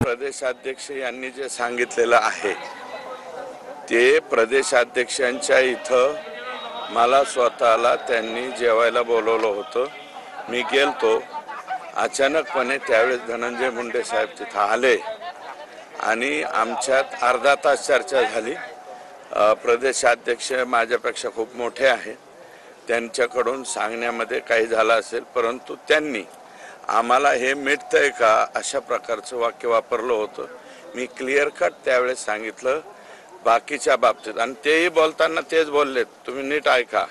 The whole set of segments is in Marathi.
प्रदेशाध्यक्ष यांनी जे सांगितलेलं आहे ते प्रदेशाध्यक्षांच्या इथं मला स्वतःला त्यांनी जेवायला बोलवलं होतं। मी गेलतो। अचानकपणे त्यावेळेस धनंजय मुंडे साहेब तिथं आले आणि आमच्यात अर्धा तास चर्चा झाली। प्रदेशाध्यक्ष माझ्यापेक्षा खूप मोठे आहेत, त्यांच्याकडून सांगण्यामध्ये काही झालं असेल, परंतु त्यांनी आम्हाला हे मिटतंय का अशा प्रकारचं वाक्य वापरलं होतं। मी क्लिअर कट त्यावेळेस सांगितलं बाकीच्या बाबतीत, आणि तेही बोलताना तेच बोललेत, तुम्ही नीट ऐका,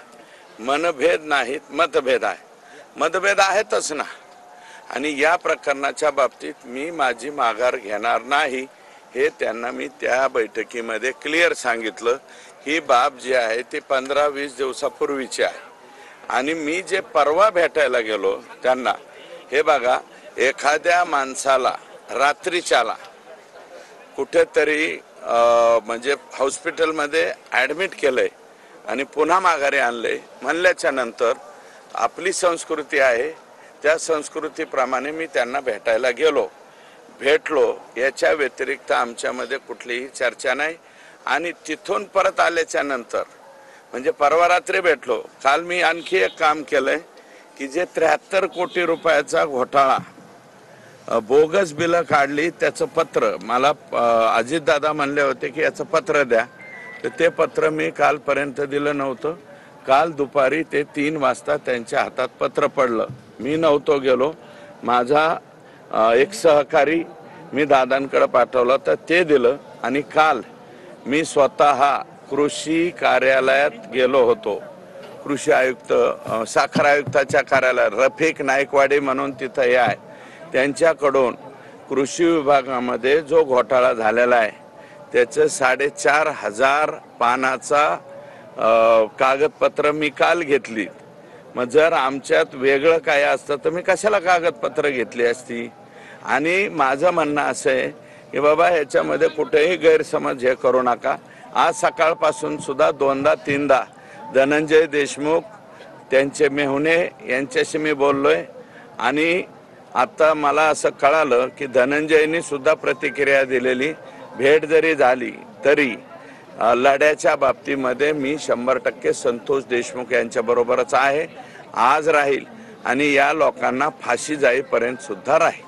मनभेद नाहीत मतभेद आहे। मतभेद आहेतच ना, आणि या प्रकरणाच्या बाबतीत मी माझी माघार घेणार नाही हे त्यांना मी त्या बैठकीमध्ये क्लिअर सांगितलं। ही बाब जी आहे ती 15-20 दिवसापूर्वीची आहे, आणि मी जे परवा भेटायला गेलो त्यांना, हे बघा, एखाद्या माणसाला रात्रीच्याला कुठेतरी म्हणजे हॉस्पिटलमध्ये ॲडमिट केलंय आणि पुन्हा माघारी आणलंय म्हणल्याच्या नंतर आपली संस्कृती आहे, त्या संस्कृतीप्रमाणे मी त्यांना भेटायला भेटलो। याच्या व्यतिरिक्त आमच्यामध्ये कुठलीही चर्चा नाही। आणि तिथून परत आल्याच्या नंतर म्हणजे परवा रात्री भेटलो, काल मी आणखी एक काम केलंय की जे 73 कोटी रुपयाचा घोटाळा, बोगस बिलं काढली, त्याचं पत्र मला अजितदादा म्हणले होते की याचं पत्र द्या, तर ते पत्र मी कालपर्यंत दिलं नव्हतं। काल दुपारी ते 3 वाजता त्यांच्या हातात पत्र पडलं, मी नव्हतो गेलो, माझा एक सहकारी मी दादांकडे पाठवला तर ते दिलं। आणि काल मी स्वतः कृषी कार्यालयात गेलो होतो, कृषी आयुक्त साखर आयुक्ताच्या कार्यालयात, रफिक नाईकवाडी म्हणून तिथं हे आहे, त्यांच्याकडून कृषी विभागामध्ये जो घोटाळा झालेला आहे त्याचं 4,500 पानाचा कागदपत्र मी काल घेतली। मग जर आमच्यात वेगळं काय असतं तर मी कशाला कागदपत्र घेतली असती। आणि माझं म्हणणं असं आहे की बाबा ह्याच्यामध्ये कुठेही गैरसमज हे करू नका। आज सकाळपासून सुद्धा 2दा-3दा धनंजय देशमुख, त्यांचे मेहुणे यांच्याशी मी बोललोय, आणि आता मला असं कळालं की धनंजयनी सुद्धा प्रतिक्रिया दिलेली, भेट जरी झाली तरी लढ्याच्या बाबतीमध्ये मी 100% संतोष देशमुख यांच्या बरोबरच आहे, आज राहील, आणि या लोकांना फाशी जाईपर्यंत सुद्धा राहील।